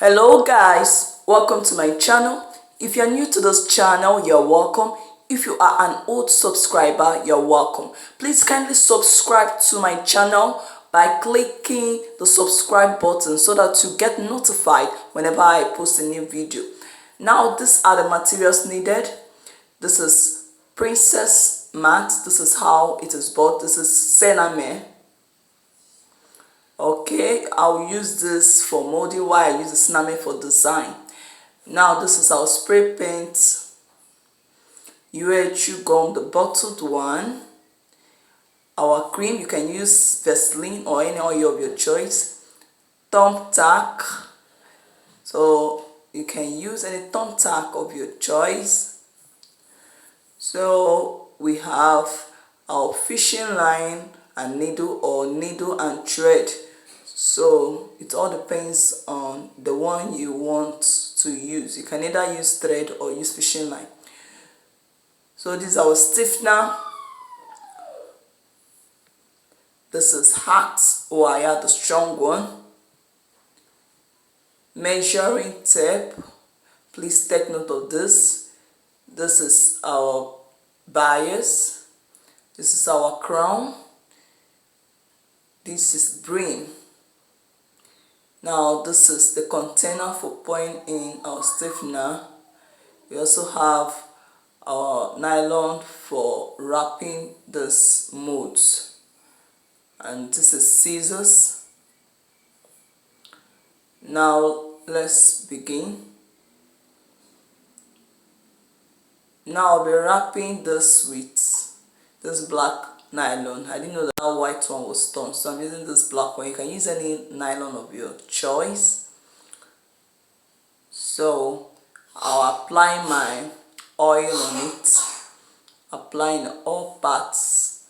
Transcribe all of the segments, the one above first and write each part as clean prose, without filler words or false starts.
Hello guys, welcome to my channel. If you're new to this channel, you're welcome. If you are an old subscriber, you're welcome. Please kindly subscribe to my channel by clicking the subscribe button so that you get notified whenever I post a new video. Now these are the materials needed. This is princess mat. This is how it is bought. This is SINAMAY. Okay, I'll use this for molding while I use the SINAMAY for design. Now this is our spray paint, UHU gum, the bottled one, our cream. You can use Vaseline or any oil of your choice, thumbtack, so you can use any thumbtack of your choice. So we have our fishing line and needle, or needle and thread. So it all depends on the one you want to use. You can either use thread or use fishing line. So this is our stiffener. This is hacked wire, the strong one. Measuring tape. Please take note of this. This is our bias. This is our crown. This is brim. Now this is the container for pouring in our stiffener. We also have our nylon for wrapping this molds, and this is scissors. Now let's begin. Now I'll be wrapping this with this black nylon. I didn't know that white one was torn, so I'm using this black one. You can use any nylon of your choice. So I'll apply my oil on it, applying all parts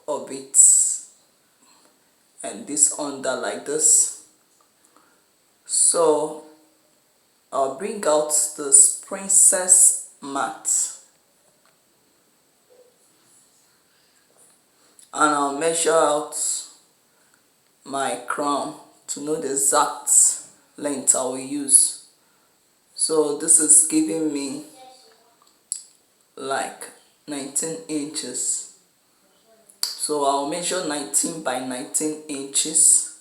of it, and this under like this. So I'll bring out this princess mat and I'll measure out my crown to know the exact length I will use. So this is giving me like 19 inches. So I'll measure 19 by 19 inches.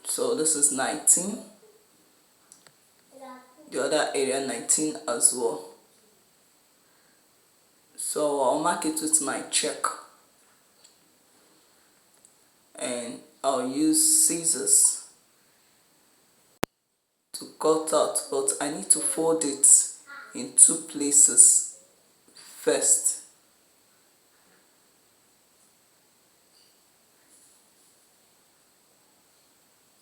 So this is 19. The other area 19 as well. So I'll mark it with my check, and I'll use scissors to cut out, but I need to fold it in two places first.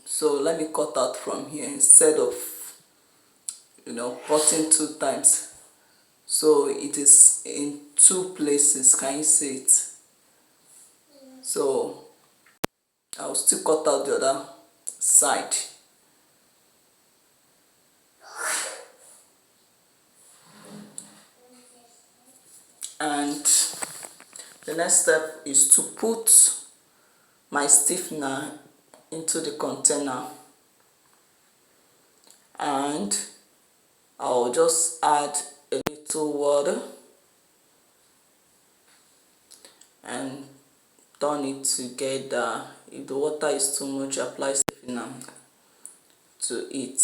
So let me cut out from here instead of cutting two times. So it is in two places. Can you see it? So I'll still cut out the other side. And the next step is to put my stiffener into the container, and I'll just add a little water and turn it together. If the water is too much, apply stiffener to it.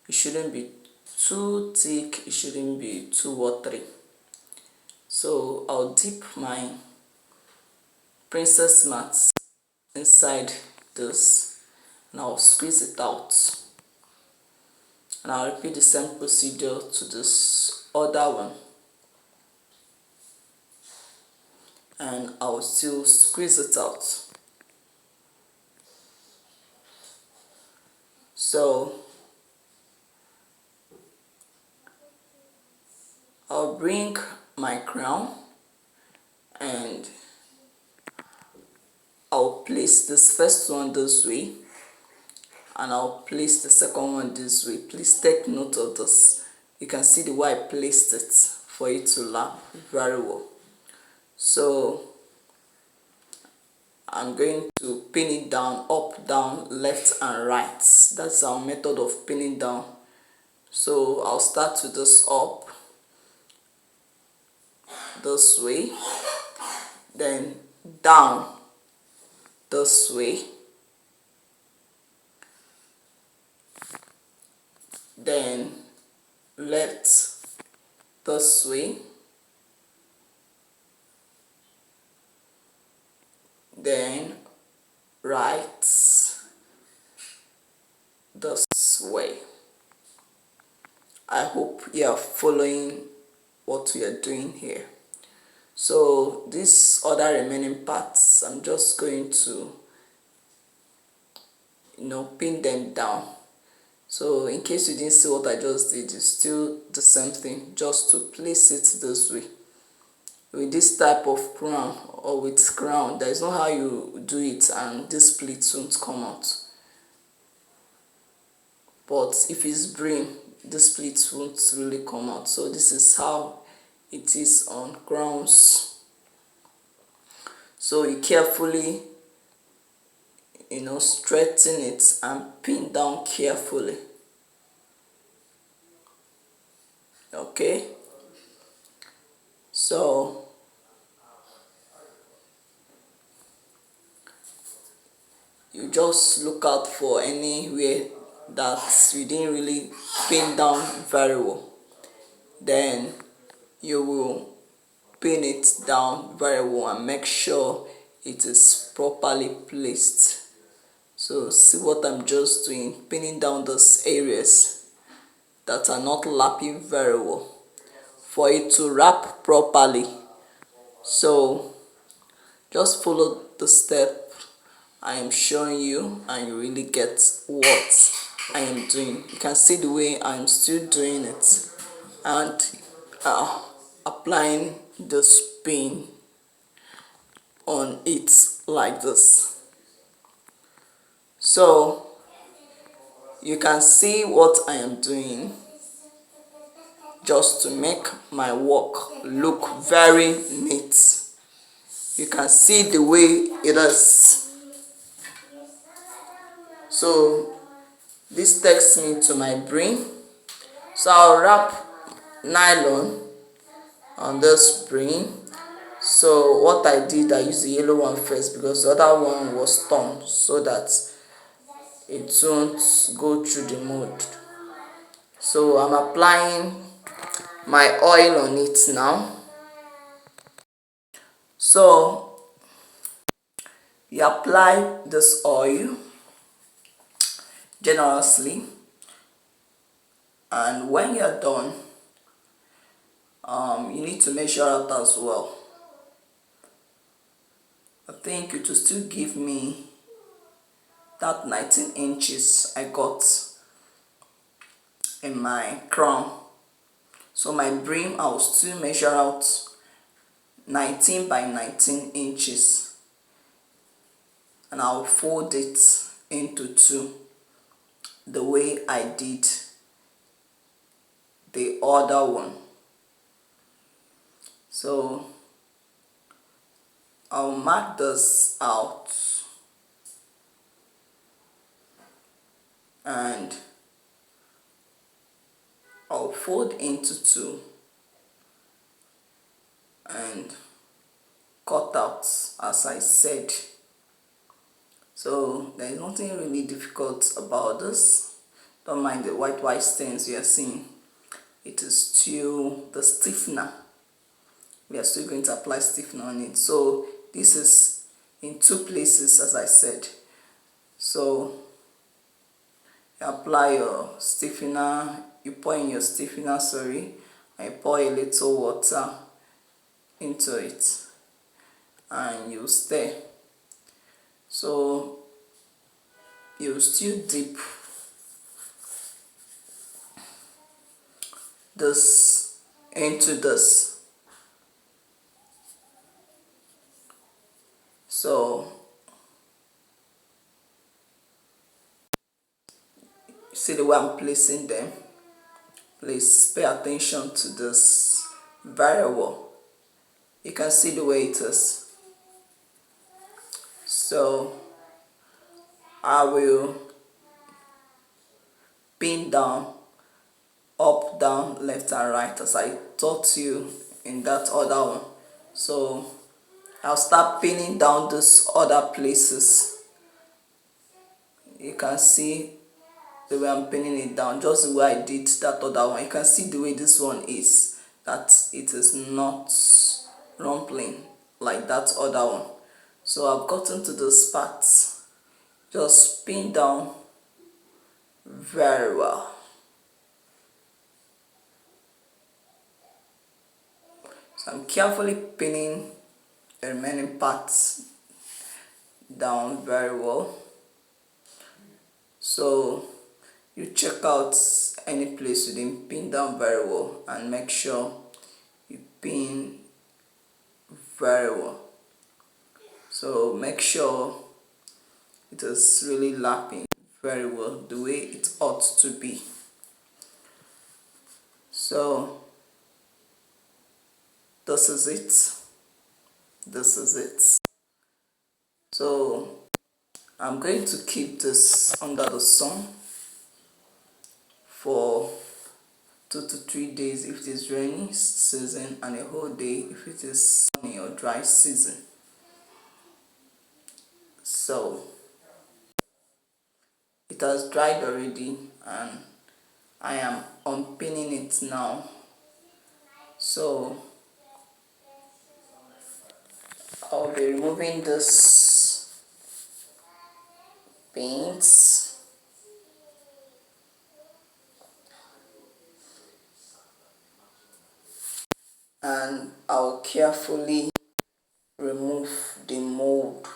It shouldn't be too thick, it shouldn't be too watery. So I'll dip my princess mat inside this and I'll squeeze it out, and I'll repeat the same procedure to this other one, and I'll still squeeze it out. So I'll bring my crown and I'll place this first one this way, and I'll place the second one this way. Please take note of this. You can see the way I placed it for it to lap very well. So I'm going to pin it down, up, down, left and right. That's our method of pinning down. So I'll start with this up this way, then down this way, then left this way, then right this way. I hope you are following what we are doing here. So these other remaining parts, I'm just going to pin them down. So in case you didn't see what I just did, it's still the same thing, just to place it this way. With this type of crown or with crown, there is no how you do it and this pleats won't come out. But if it's brim, this pleats won't really come out. So this is how it is on crowns. So you carefully straighten it and pin down carefully. Okay, so you just look out for anywhere that you didn't really pin down very well, then you will pin it down very well and make sure it is properly placed. So see what I'm just doing, pinning down those areas that are not lapping very well for it to wrap properly. So just follow the step I am showing you and you really get what I am doing. You can see the way I'm still doing it and applying the spin on it like this. So you can see what I am doing just to make my work look very neat. You can see the way it is. So this takes me to my brim. So I'll wrap nylon on this brim. So what I did, I used the yellow one first because the other one was torn, so that it won't go through the mold. So I'm applying my oil on it now. So you apply this oil generously, and when you're done, you need to measure out as well. I think it will still give me that 19 inches I got in my crown. So my brim, I will still measure out 19 by 19 inches and I'll fold it into two the way I did the other one. So I'll mark this out and I'll fold into two and cut out as I said. So there is nothing really difficult about this. Don't mind the white stains you are seeing. It is still the stiffener. We are still going to apply stiffener on it. So this is in two places, as I said. So you apply your stiffener, you pour in your stiffener, and you pour a little water into it and you stir. So you still dip this into this. So you see the way I'm placing them. Please pay attention to this very well. You can see the way it is. So I will pin down, up, down, left and right as I taught you in that other one. So I'll start pinning down these other places. You can see the way I'm pinning it down, just the way I did that other one. You can see the way this one is, that it is not rumpling like that other one. So I've gotten to this part. Just pin down very well. So I'm carefully pinning the remaining parts down very well. So you check out any place you didn't pin down very well and make sure you pin very well. So make sure it is really lapping very well the way it ought to be. So this is it. This is it. So I'm going to keep this under the sun for 2 to 3 days if it is rainy season, and a whole day if it is sunny or dry season. So it has dried already and I am unpinning it now. So I'll be removing this paints and I'll carefully remove the mold.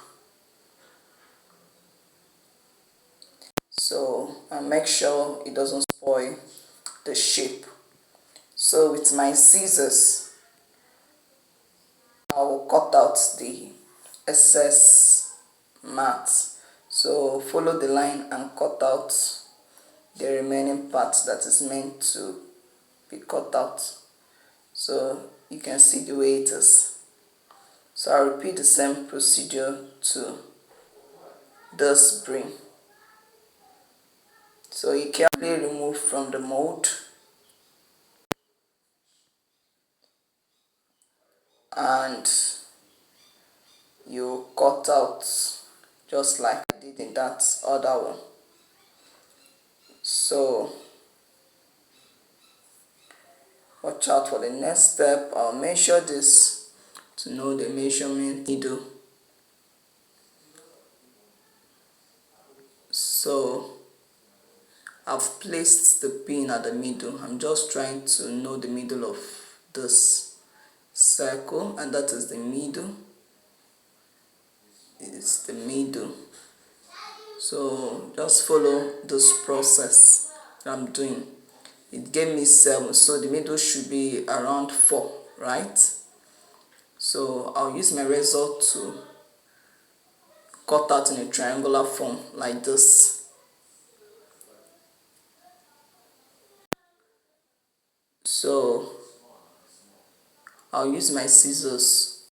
So I make sure it doesn't spoil the shape. So with my scissors, I will cut out the excess mat. So follow the line and cut out the remaining part that is meant to be cut out. So you can see the way it is. So I'll repeat the same procedure to this brim. So you carefully remove from the mold and you cut out just like I did in that other one. So watch out for the next step. I'll measure this to know the measurement needle. So I've placed the pin at the middle. I'm just trying to know the middle of this circle, and that is the middle. It's the middle. So just follow this process that I'm doing. It gave me 7, so the middle should be around 4, right? So I'll use my razor to cut out in a triangular form like this. So I'll use my scissors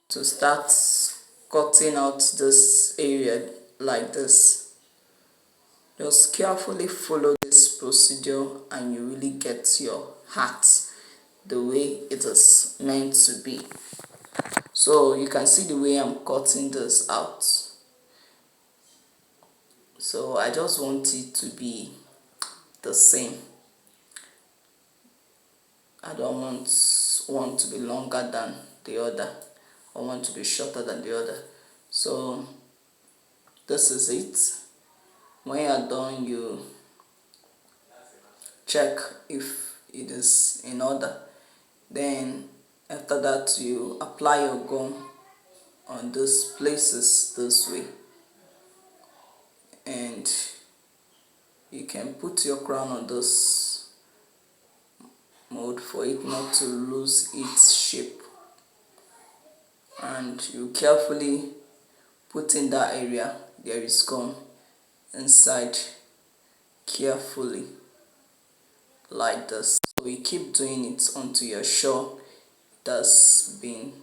to start cutting out this area like this. Just carefully follow this procedure and you really get your hat the way it is meant to be. So you can see the way I'm cutting this out. So I just want it to be the same. I don't want one to be longer than the other. I want to be shorter than the other. So this is it. When you are done, you check if it is in order. Then after that, you apply your gum on those places this way, and you can put your crown on this mold for it not to lose its shape, and you carefully put in that area there is gum inside carefully like this. So you keep doing it until you're sure it has been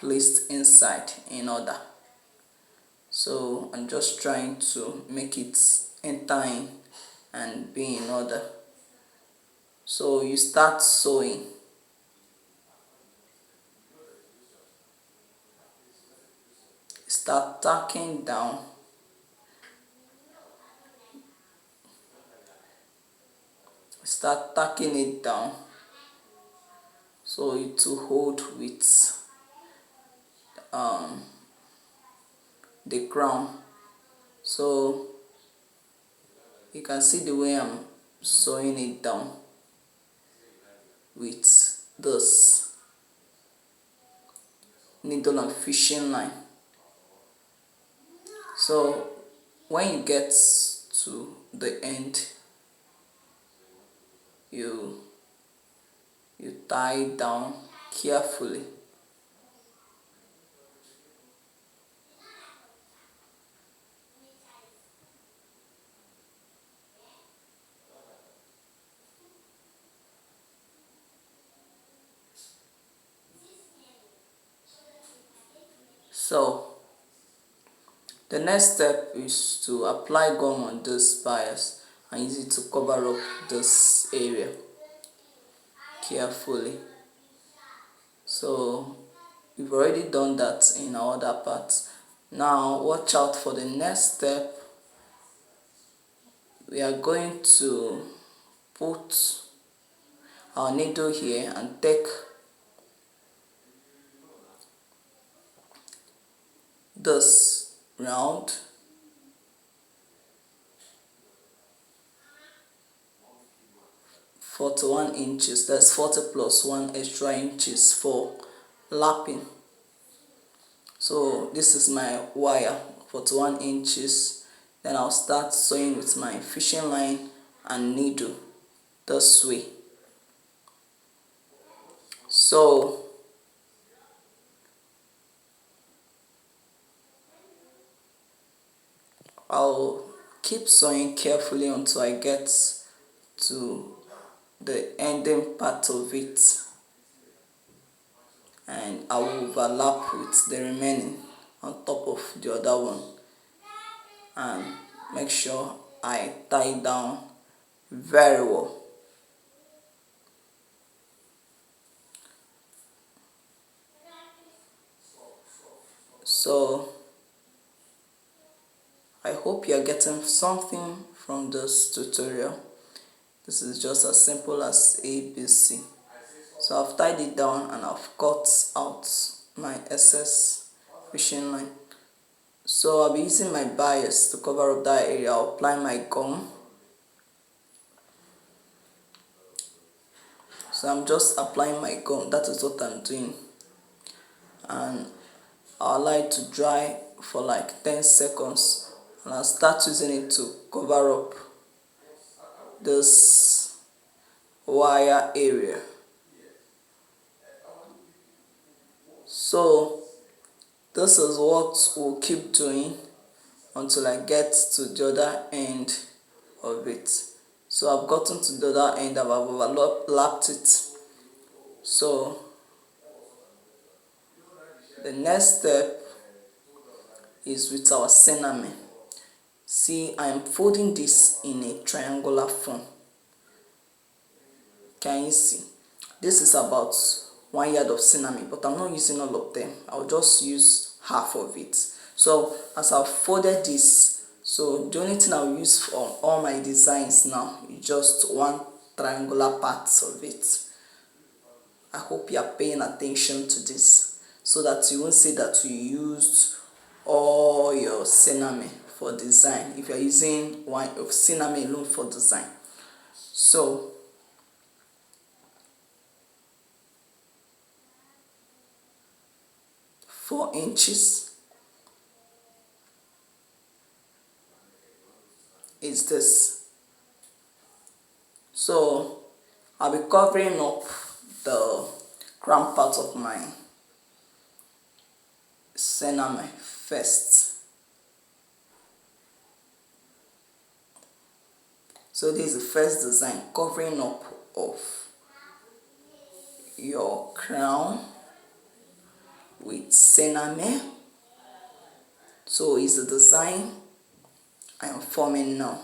placed inside in order. So I'm just trying to make it enter in and be in order. So you start sewing. Start tacking down. Start tacking it down so it will hold with the crown. So you can see the way I'm sewing it down with this needle and fishing line. So when you get to the end, you tie it down carefully. So the next step is to apply gum on this bias and use it to cover up this area carefully. So we've already done that in our other parts. Now watch out for the next step. We are going to put our needle here and take this round (41 inches). That's 40 plus 1 extra inches for lapping. So this is my wire, 41 inches. Then I'll start sewing with my fishing line and needle this way. So I'll keep sewing carefully until I get to the ending part of it, and I will overlap with the remaining on top of the other one and make sure I tie it down very well. So I hope you are getting something from this tutorial. This is just as simple as ABC. So I've tied it down and I've cut out my excess fishing line. So I'll be using my bias to cover up that area. I'll apply my gum. So I'm just applying my gum. That is what I'm doing. And I'll allow it to dry for like 10 seconds. And I'll start using it to cover up this wire area. So this is what we'll keep doing until I get to the other end of it. So I've gotten to the other end, I've overlapped it. So the next step is with our SINAMAY. See, I am folding this in a triangular form. Can you see? This is about 1 yard of SINAMAY, but I'm not using all of them. I'll just use half of it. So as I've folded this, so the only thing I'll use for all my designs now is just one triangular part of it. I hope you are paying attention to this so that you won't say that you used all your SINAMAY for design if you're using one of SINAMAY alone for design. So (4 inches) is this. So I'll be covering up the crown part of my SINAMAY first. So this is the first design, covering up of your crown with SINAMAY. So it's the design I am forming now.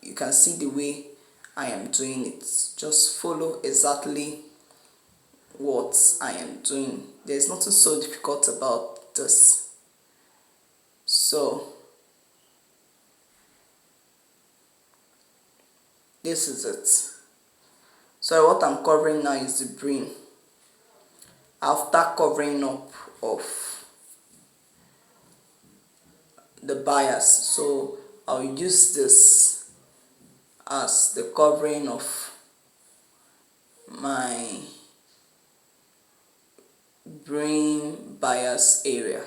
You can see the way I am doing it. Just follow exactly what I am doing. There's nothing so difficult about this. So this is it. So what I'm covering now is the brim. After covering up of the bias, so I'll use this as the covering of my brim bias area.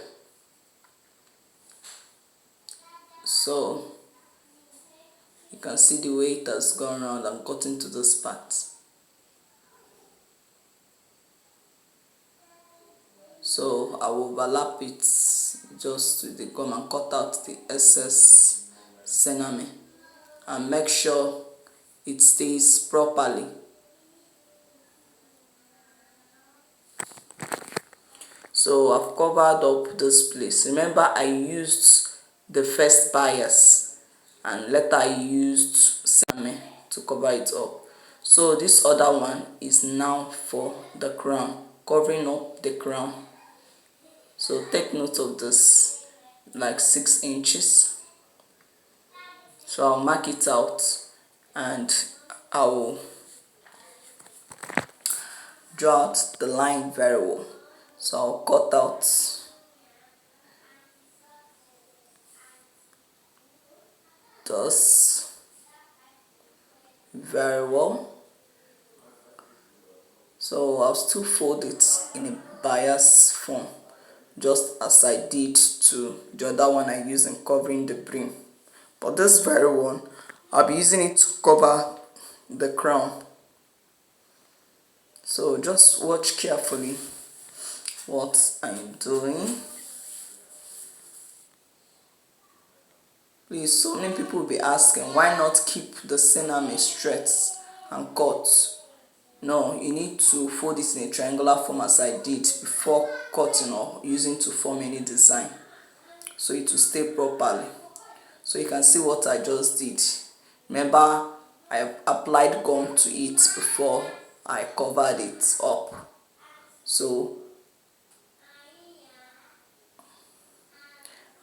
So you can see the way it has gone around and gotten to this part. So I will overlap it just with the gum and cut out the excess SINAMAY and make sure it stays properly. So I've covered up this place. Remember, I used the first bias and later I used SINAMAY to cover it up. So this other one is now for the crown, covering up the crown. So take note of this, like 6 inches. So I'll mark it out and I'll draw out the line very well. So I'll cut out this very well. So I'll still fold it in a bias form, just as I did to the other one I used in covering the brim. But this very one, I'll be using it to cover the crown. So just watch carefully what I'm doing. Please, so many people will be asking, why not keep the SINAMAY straight and cut? No, you need to fold it in a triangular form as I did before cutting or using to form any design, so it will stay properly. So you can see what I just did. Remember, I applied gum to it before I covered it up. So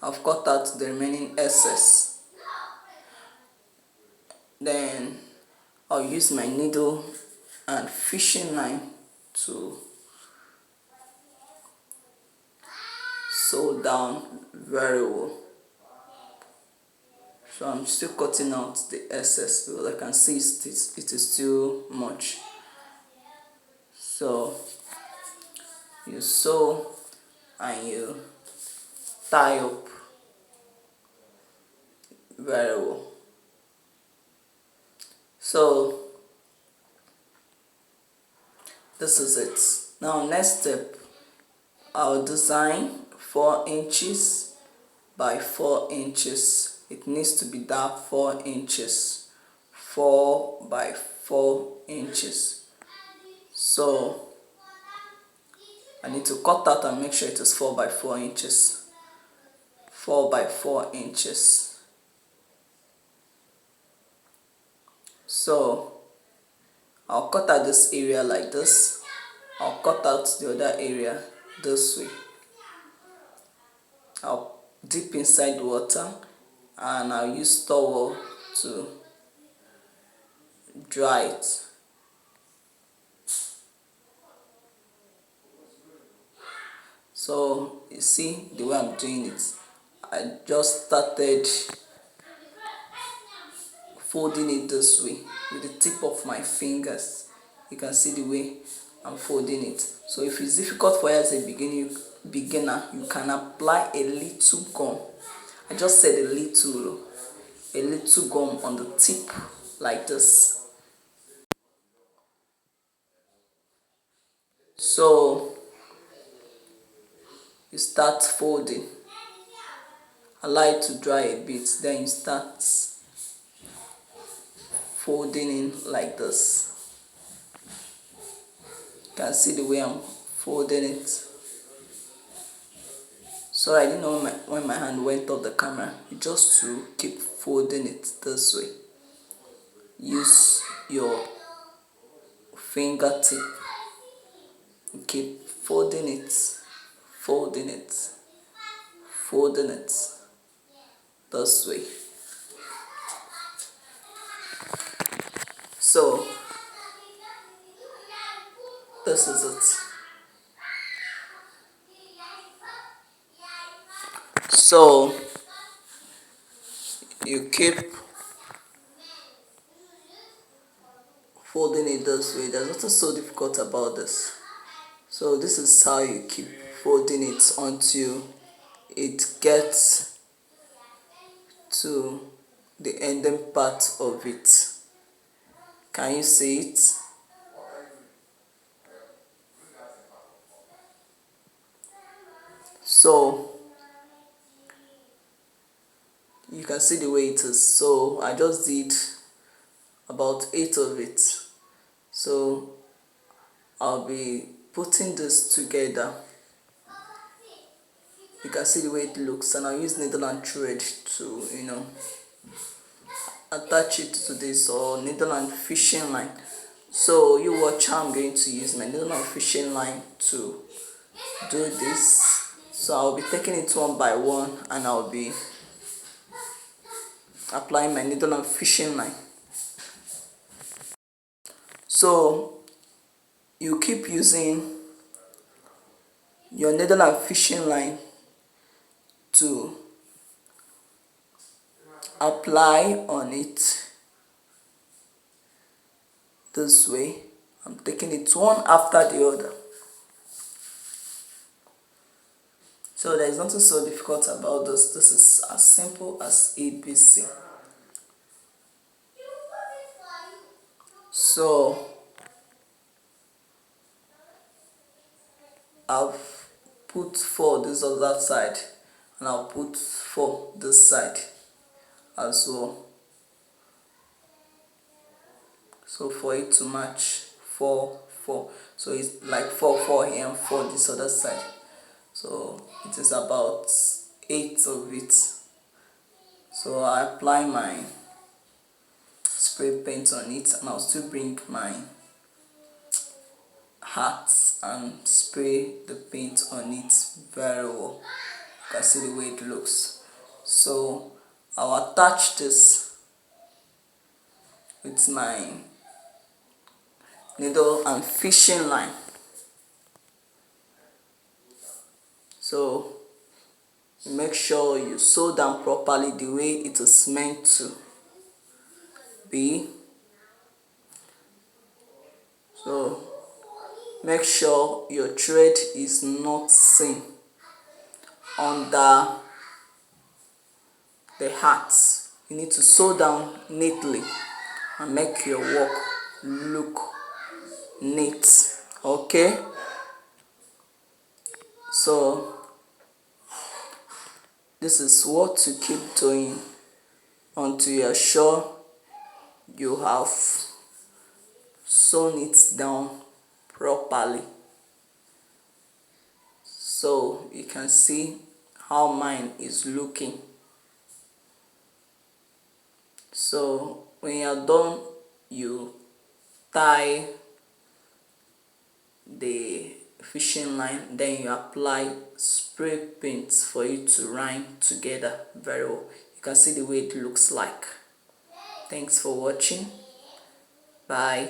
I've cut out the remaining excess. Then I'll use my needle and fishing line to sew down very well. So I'm still cutting out the excess because I can see it is still much. So you sew and you tie up very well. So this is it. Now next step, I'll design 4 inches by 4 inches. It needs to be that 4 inches, 4 by 4 inches. So I need to cut out and make sure it is 4 by 4 inches. 4 by 4 inches. So I'll cut out this area like this. I'll cut out the other area this way. I'll dip inside the water and I'll use towel to dry it. So you see the way I'm doing it. I just started folding it this way with the tip of my fingers. You can see the way I'm folding it. So if it's difficult for you as a beginner, you can apply a little gum. I just said a little gum on the tip like this. So you start folding, allow it to dry a bit, then you start folding in like this. You can see the way I'm folding it. So I didn't know when my hand went off the camera. Just to keep folding it this way. Use your fingertip. Keep folding it, folding it, folding it this way. So this is it. So you keep folding it this way. There's nothing so difficult about this. So this is how you keep folding it until it gets to the ending part of it. Can you see it? So you can see the way it is. So I just did about 8 of it. So I'll be putting this together. You can see the way it looks, and I'll use needle and thread to attach it to this, or needle and fishing line. So you watch how I'm going to use my needle and fishing line to do this. So I'll be taking it one by one, and I'll be applying my needle and fishing line. So you keep using your needle and fishing line to apply on it this way. I'm taking it one after the other. So there is nothing so difficult about this. This is as simple as ABC. So I've put 4 this other side, and I'll put 4 this side as well. So for it to match 4, 4. So it's like 4, 4 here and 4 this other side. So it is about 8 of it. So I apply my spray paint on it, and I'll still bring my hat and spray the paint on it very well. You can see the way it looks. So I'll attach this with my needle and fishing line. So make sure you sew down properly the way it is meant to be. So make sure your thread is not seen under the hat. You need to sew down neatly and make your work look neat. Okay, so this is what to keep doing until you're sure you have sewn it down properly. So you can see how mine is looking. So when you're done, you tie the fishing line, then you apply spray paint for it to rhyme together very well. You can see the way it looks like. Thanks for watching. Bye.